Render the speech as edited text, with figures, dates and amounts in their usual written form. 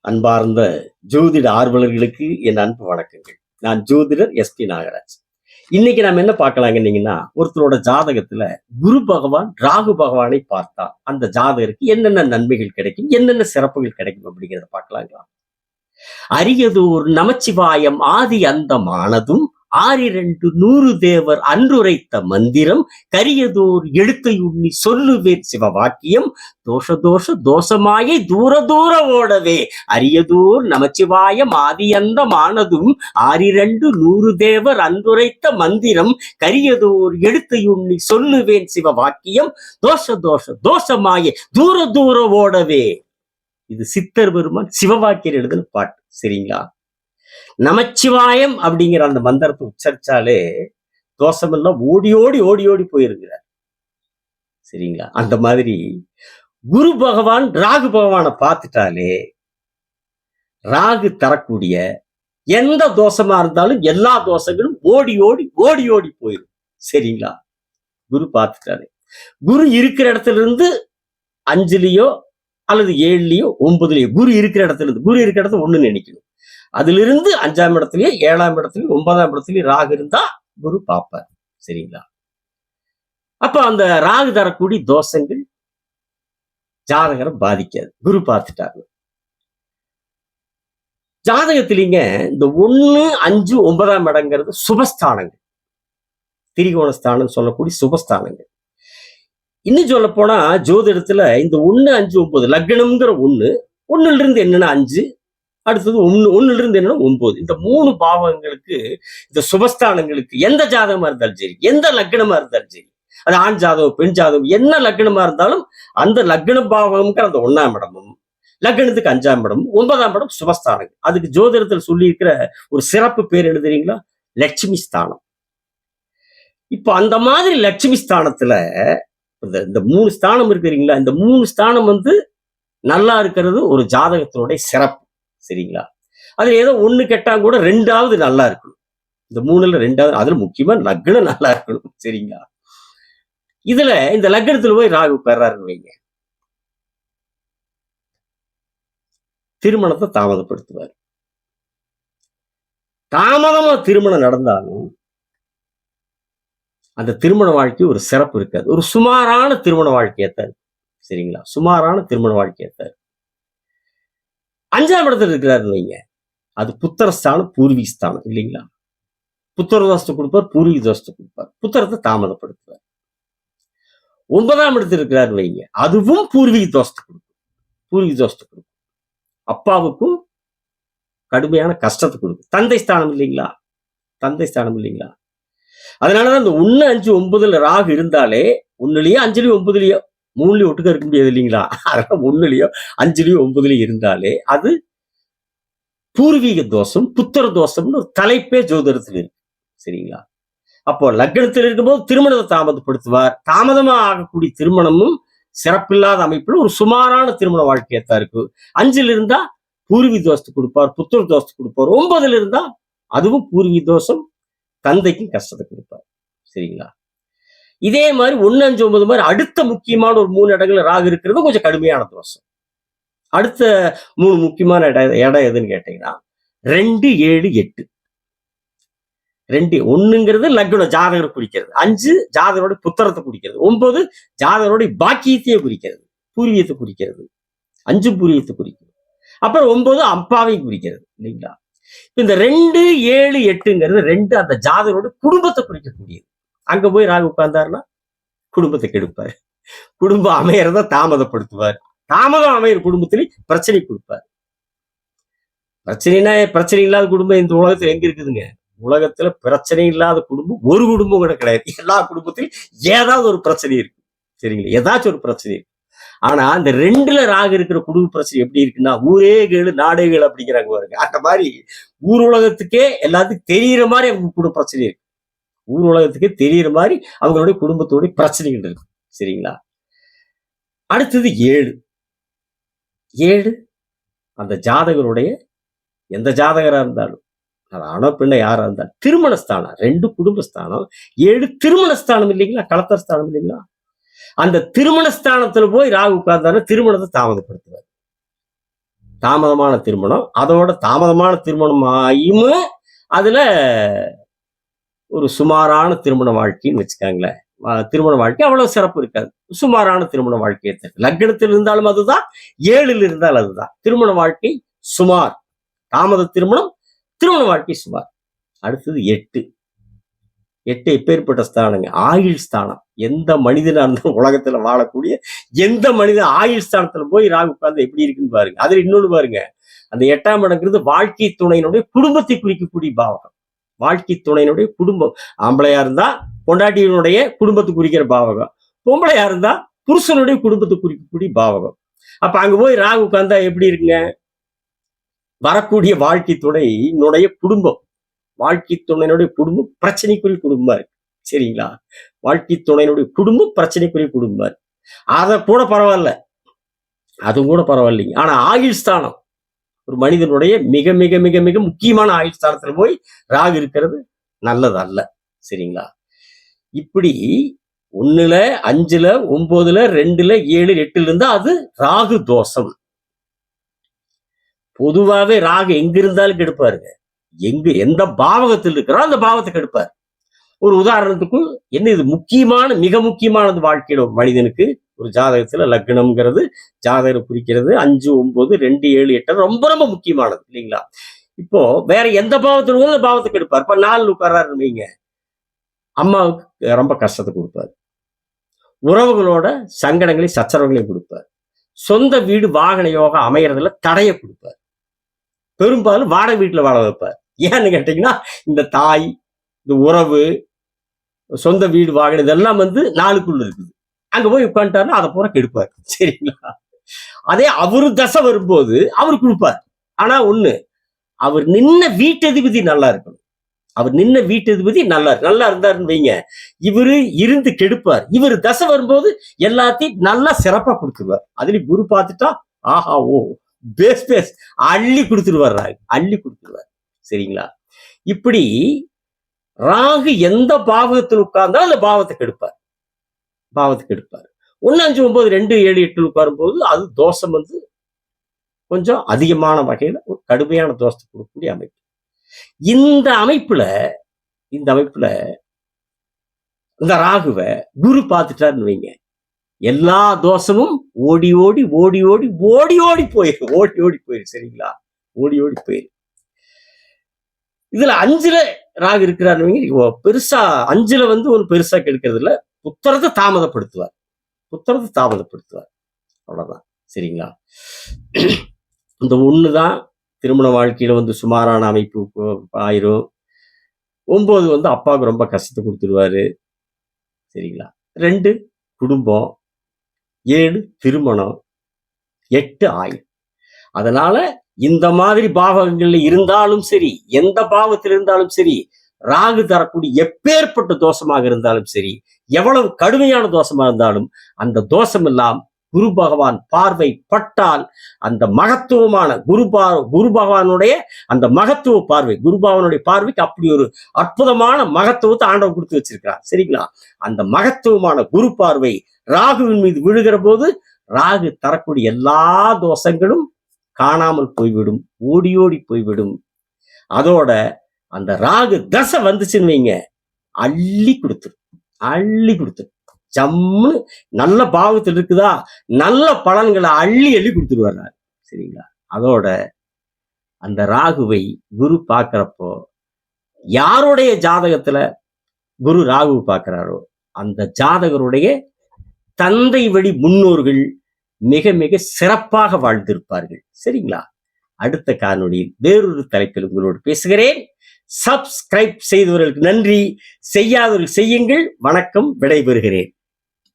அன்பார்ந்த ஜோதிட ஆர்வலர்களுக்கு என் அன்பு வணக்கங்கள். நான் ஜோதிடர் எஸ்.பி. நாகராஜ். இன்னைக்கு நாம என்ன பார்க்கலாங்கன்னீங்கன்னா, ஒருத்தரோட ஜாதகத்துல குரு பகவான் ராகு பகவானை பார்த்தா அந்த ஜாதகருக்கு என்னென்ன நன்மைகள் கிடைக்கும், என்னென்ன சிறப்புகள் கிடைக்கும் அப்படிங்கிறத பார்க்கலாங்களா? அரியதோர் நமச்சிவாயம் ஆதி அந்தமானதும் ஆறிரண்டு நூறு தேவர் அன்றுரைத்த மந்திரம் கரியதோர் எழுத்தையுண்ணி சொல்லுவேன் சிவவாக்கியம் தோஷமாயை தூர தூர ஓடவே அரியதோர் நமச்சிவாயம் ஆதி அந்தமானதும் ஆறிரண்டு நூறு தேவர் அன்றுரைத்த மந்திரம் கரியதோர் எழுத்தையுண்ணி சொல்லுவேன் சிவவாக்கியம் தோஷமாயை தூர தூர ஓடவே. இது சித்தர் பெருமான் சிவவாக்கியர் எழுதுன பாட்டு. சரிங்களா? நமச்சிவாயம் அப்படிங்கிற அந்த மந்திரத்தை உச்சரிச்சாலே தோஷமெல்லாம் ஓடி ஓடி ஓடி ஓடி போயிருக்கிறார். சரிங்களா? அந்த மாதிரி குரு பகவான் ராகு பகவானை பார்த்துட்டாலே ராகு தரக்கூடிய எந்த தோஷமா இருந்தாலும் எல்லா தோஷங்களும் ஓடி ஓடி ஓடி ஓடி போயிடும். சரிங்களா? குரு பார்த்துட்டாலே குரு இருக்கிற இடத்துல இருந்து 5லயோ அல்லது 7லயோ 9லயோ குரு இருக்கிற இடத்துல இருந்து குரு இருக்கிற இடத்துல 1 நினைக்கணும். அதுல இருந்து 5ஆம் இடத்துலயோ 7ஆம் இடத்துலயும் 9ஆம் இடத்துலயும் ராகு இருந்தா குரு பார்ப்பார். சரிங்களா? அப்ப அந்த ராகு தரக்கூடிய தோஷங்கள் ஜாதகரை பாதிக்காது. குரு பார்த்துட்டாரு. ஜாதகத்திலிங்க இந்த 1, 5, 9ஆம் இடங்கிறது சுபஸ்தானங்கள், திரிகோணஸ்தானம் சொல்லக்கூடிய சுபஸ்தானங்கள். இன்னும் சொல்ல போனா ஜோதிடத்துல இந்த 1, 5, 9 லக்னம்ங்கிற 1ல இருந்து என்னன்னா 5, அடுத்தது 1ல இருந்து என்னன்னா 9. இந்த 3 பாவங்களுக்கு, இந்த சுபஸ்தானங்களுக்கு எந்த ஜாதகமா இருந்தாலும் சரி, எந்த லக்னமா இருந்தாலும் சரி, அது ஆண் ஜாதகம் பெண் ஜாதகம் என்ன லக்னமா இருந்தாலும் அந்த லக்ன பாவம்ங்கிற அந்த 1ஆம் இடமும் லக்னத்துக்கு 5ஆம் இடம் 9ஆம் இடம் சுபஸ்தானங்கள். அதுக்கு ஜோதிடத்தில் சொல்லி இருக்கிற ஒரு சிறப்பு பேர் எழுதுறீங்களா? லட்சுமி ஸ்தானம். இப்ப அந்த மாதிரி லட்சுமி ஸ்தானத்துல இந்த 3 ஸ்தானம் இருக்கிறீங்களா? இந்த 3 ஸ்தானம் நல்லா இருக்கிறது ஒரு ஜாதகத்தினுடைய சிறப்பு. சரிங்களா? அதுல ஏதோ 1 கெட்டா கூட 2ஆவது நல்லா இருக்கணும். இந்த 3ல 2ஆவது, அதுல முக்கியமா லக்னம் நல்லா இருக்கணும். சரிங்களா? இதுல இந்த லக்னத்துல போய் ராகு பெறாருன்னு வைங்க, திருமணத்தை தாமதப்படுத்துவார். தாமதமா திருமணம் நடந்தாலும் அந்த திருமண வாழ்க்கை ஒரு சிறப்பு இருக்காது. ஒரு சுமாரான திருமண வாழ்க்கையத்தான். சரிங்களா? சுமாரான திருமண வாழ்க்கையத்தான். 5ஆம் இடத்துல இருக்கிறாருன்னு வைங்க, அது புத்திரஸ்தானம் பூர்வீக ஸ்தானம் இல்லைங்களா? புத்திர தோஷத்தை கொடுப்பார், பூர்வீக தோஷத்தை கொடுப்பார், புத்திரத்தை தாமதப்படுத்துவார். 9ஆம் இடத்துல இருக்கிறாருன்னு வைங்க, அதுவும் பூர்வீக தோஷத்தை கொடுக்கும், பூர்வீக தோஷத்தை கொடுக்கும். அப்பாவுக்கும் கடுமையான கஷ்டத்தை கொடுக்கும். தந்தை ஸ்தானம் இல்லைங்களா? தந்தை ஸ்தானம் இல்லைங்களா? அதனாலதான் இந்த 1, 5, 9ல ராகு இருந்தாலே 1லயோ 5லயோ 9லயோ 3லயும் ஒட்டுக்க இருக்க முடியாது இல்லைங்களா? அதனால 1லயோ 5லயோ 9லயோ இருந்தாலே அது பூர்வீக தோஷம், புத்திர தோஷம்னு ஒரு தலைப்பே ஜோதிடத்தில் இருக்கு. சரிங்களா? அப்போ லக்னத்தில் இருக்கும்போது திருமணத்தை தாமதப்படுத்துவார். தாமதமா ஆகக்கூடிய திருமணமும் சிறப்பில்லாத அமைப்புல ஒரு சுமாரான திருமண வாழ்க்கையத்தான் இருக்கு. 5ல இருந்தா பூர்வீக தோஷத்தை கொடுப்பார், புத்திர தோஷத்தை கொடுப்பார். 9ல இருந்தா அதுவும் பூர்வீக தோஷம், தந்தைக்கும் கஷ்டத்தை கொடுப்பார். சரிங்களா? இதே மாதிரி 1, 5, 9 மாதிரி அடுத்த முக்கியமான ஒரு 3 இடங்கள்ல ராகு இருக்கிறது கொஞ்சம் கடுமையான தோஷம். அடுத்த 3 முக்கியமான இடம் எதுன்னு கேட்டீங்கன்னா 2, 7, 8. 1ங்கிறது லக்னம் ஜாதகரை குறிக்கிறது, 5 ஜாதகரோட புத்திரத்தை குறிக்கிறது, 9 ஜாதகரோட பாக்கியத்தையே குறிக்கிறது, பூர்வீகத்தை குறிக்கிறது. 5 பூர்வீகத்தை குறிக்கிறது. அப்புறம் 9 அப்பாவையும் குறிக்கிறது இல்லைங்களா? இந்த 2, 7, 8ங்கிறது 2 அந்த ஜாதகரோட குடும்பத்தை குறிக்கக்கூடியது. அங்க போய் ராகு உட்கார்ந்தாருன்னா குடும்பத்தை கெடுப்பார், குடும்பம் அமையறத தாமதப்படுத்துவார், தாமதம் அமையிற குடும்பத்திலே பிரச்சனை கொடுப்பார். பிரச்சனை இல்லாத குடும்பம் இந்த உலகத்துல எங்க இருக்குதுங்க? உலகத்துல பிரச்சனை இல்லாத குடும்பம் ஒரு குடும்பம் கூட கிடையாது. எல்லா குடும்பத்திலும் ஏதாவது ஒரு பிரச்சனை இருக்கு. சரிங்களா? ஏதாச்சும் ஒரு பிரச்சனை இருக்கு. ஆனா இந்த 2ல ராகு இருக்கிற குடும்ப பிரச்சனை எப்படி இருக்குன்னா, ஊரே கேளு நாடே கேளு அப்படிங்கிறாங்க பாருங்க. அந்த மாதிரி ஊர் உலகத்துக்கே எல்லாத்துக்கும் தெரியிற மாதிரி அவங்க குடும்ப பிரச்சனை இருக்கு. ஊர் உலகத்துக்கே தெரியிற மாதிரி அவங்களுடைய குடும்பத்தோட பிரச்சனைகள் இருக்கு. சரிங்களா? அடுத்தது 7 அந்த ஜாதகருடைய எந்த ஜாதகரா இருந்தாலும், அது ஆணோ பெண்ணோ யாரா இருந்தாலும், திருமணஸ்தானம் 2 குடும்பஸ்தானம், 7 திருமணஸ்தானம் இல்லைங்களா? கலத்தரஸ்தானம் இல்லைங்களா? அந்த திருமணஸ்தானத்துல போய் ராகு உட்கார்ந்தாலும் திருமணத்தை தாமதப்படுத்துவார். தாமதமான திருமணம், அதோட தாமதமான திருமணம் ஆயும் அதுல ஒரு சுமாரான திருமண வாழ்க்கைன்னு வச்சுக்காங்களேன். திருமண வாழ்க்கை அவ்வளவு சிறப்பு இருக்காது. சுமாரான திருமண வாழ்க்கையை தரும். லக்னத்தில் இருந்தாலும் அதுதான், 7ல் இருந்தால் அதுதான். திருமண வாழ்க்கை சுமார். தாமத திருமணம், திருமண வாழ்க்கை சுமார். அடுத்தது 8. 8 எப்பேற்பட்ட ஸ்தானங்க? ஆயுள் ஸ்தானம். எந்த மனிதனா இருந்தாலும் உலகத்துல வாழக்கூடிய எந்த மனிதன் ஆயுள் ஸ்தானத்துல போய் ராகு உட்கார்ந்து எப்படி இருக்குன்னு பாருங்க. அதுல இன்னொன்னு பாருங்க, அந்த 8ஆம் இடங்கிறது வாழ்க்கை துணையினுடைய குடும்பத்தை குறிக்கக்கூடிய பாவகம். வாழ்க்கை துணையினுடைய குடும்பம். ஆம்பளையா இருந்தா பொண்டாட்டியினுடைய குடும்பத்தை குறிக்கிற பாவகம், பொம்பளையா இருந்தா புருஷனுடைய குடும்பத்தை குறிக்கக்கூடிய பாவகம். அப்ப அங்க போய் ராகு உட்கார்ந்தா எப்படி இருக்குங்க? வரக்கூடிய வாழ்க்கை துணையினுடைய குடும்பம், வாழ்க்கை துணையினுடைய குடும்பம் பிரச்சனைக்குரிய குடும்பமா இருக்கு. சரிங்களா? வாழ்க்கை துணையினுடைய குடும்பம் பிரச்சனைக்குரிய குடும்பமா இருக்கு. அத கூட பரவாயில்ல, அதுவும் கூட பரவாயில்லைங்க. ஆனா ஆயுள் ஸ்தானம், ஒரு மனிதனுடைய மிக மிக மிக மிக முக்கியமான ஆயுள் ஸ்தானத்துல போய் ராகு இருக்கிறது நல்லது அல்ல. சரிங்களா? இப்படி 1ல 5ல 9ல 2ல 7 8ல இருந்தா அது ராகு தோஷம். பொதுவாவே ராகு எங்க இருந்தாலும் கெடுப்பாருங்க. எந்த பாவகத்தில் இருக்கிறோம் அந்த பாவத்தை கெடுப்பார். ஒரு உதாரணத்துக்கு என்ன, இது முக்கியமான மிக முக்கியமானது வாழ்க்கையில ஒரு மனிதனுக்கு. ஒரு ஜாதகத்துல லக்னம்ங்கிறது ஜாதகம் குறிக்கிறது 5 9 2 7 8 ரொம்ப ரொம்ப முக்கியமானது இல்லைங்களா? இப்போ வேற எந்த பாவத்துல அந்த பாவத்தை கெடுப்பார். இப்ப 4 உட்கார்றாரு வைங்க, அம்மாவுக்கு ரொம்ப கஷ்டத்தை கொடுப்பார். உறவுகளோட சங்கடங்களையும் சச்சரவுகளையும் கொடுப்பார். சொந்த வீடு வாகன யோகம் அமையறதுல தடையை கொடுப்பார். பெரும்பாலும் வாடகை வீட்டுல வாழ வைப்பார். ஏன்னு கேட்டீங்கன்னா, இந்த தாய், இந்த உறவு, சொந்த வீடு வாகனம் இதெல்லாம் 4க்குள்ள இருக்குது. அங்க போய் உட்காந்துட்டாருன்னா அதை பூரா கெடுப்பார். சரிங்களா? அதே அவரு தசை வரும்போது அவரு கொடுப்பார். ஆனா ஒண்ணு, அவர் நின்ன வீட்டதிபதி நல்லா இருக்கணும். அவர் நின்ன வீட்டதிபதி நல்லா இருந்தாருன்னு வைங்க, இவரு இருந்து கெடுப்பார். இவர் தசை வரும்போது எல்லாத்தையும் நல்லா சிறப்பா கொடுத்துருவார். அதுலயும் குரு பார்த்துட்டா ஆஹா ஓ பேஸ் அள்ளி கொடுத்துருவார். ராகு அள்ளி கொடுத்துருவார். சரிங்களா? இப்படி ராகு எந்த பாவகத்தில் உட்கார்ந்தாலும் அந்த பாவத்தை கெடுப்பார். 1 5 9 2 7 8 உட்காரும் போது அது தோஷம் கொஞ்சம் அதிகமான வகையில ஒரு கடுமையான தோஷத்தை கொடுக்கக்கூடிய அமைப்பு. இந்த அமைப்புல இந்த ராகுவை குரு பார்த்துட்டாருன்னு வைங்க, எல்லா தோஷமும் ஓடி போயிரு. சரிங்களா? ஓடி போயிரு. இதுல 5ல ராகு இருக்கிறாரு, பெருசா 5ல ஒரு பெருசா கெடுக்கிறது இல்ல. புத்திரத்தை தாமதப்படுத்துவார். அவ்வளவுதான். சரிங்களா? இந்த 1 தான் திருமண வாழ்க்கையில சுமாரான அமைப்பு ஆயிரும். 9 அப்பாவுக்கு ரொம்ப கஷ்டத்தை கொடுத்துருவாரு. சரிங்களா? 2 குடும்பம், 7 திருமணம், 8 ஆயுள். அதனால இந்த மாதிரி பாவகங்கள்ல இருந்தாலும் சரி, எந்த பாவத்தில் இருந்தாலும் சரி, ராகு தரக்கூடிய எப்பேற்பட்ட தோஷமாக இருந்தாலும் சரி, எவ்வளவு கடுமையான தோஷமா இருந்தாலும் அந்த தோஷம் எல்லாம் குரு பகவான் பார்வை பட்டால் அந்த மகத்துவமான குரு பகவானுடைய அந்த மகத்துவ பார்வை, குரு பகவானுடைய பார்வைக்கு அப்படி ஒரு அற்புதமான மகத்துவத்தை ஆண்டவன் கொடுத்து வச்சிருக்கிறார். சரிங்களா? அந்த மகத்துவமான குரு பார்வை ராகுவின் மீது விழுகிற போது ராகு தரக்கூடிய எல்லா தோஷங்களும் காணாமல் போய்விடும், ஓடி போய்விடும். அதோட அந்த ராகு தசை வந்துச்சுன்னு வைங்க, அள்ளி கொடுத்துரும். ஜம்மு நல்ல பாவத்தில் இருக்குதா, நல்ல பலன்களை அள்ளி கொடுத்துருவார். சரிங்களா? அதோட அந்த ராகுவை குரு பார்க்கிறப்போ, யாருடைய ஜாதகத்துல குரு ராகு பார்க்கிறாரோ அந்த ஜாதகருடைய தந்தை வழி முன்னோர்கள் மிக மிக சிறப்பாக வாழ்ந்திருப்பார்கள். சரிங்களா? அடுத்த காணொளியில் வேறொரு தலைப்பில் உங்களோடு பேசுகிறேன். சப்ஸ்கிரைப் செய்தவர்களுக்கு நன்றி, செய்யாதவர்கள் செய்யுங்கள். வணக்கம், விடைபெறுகிறேன்.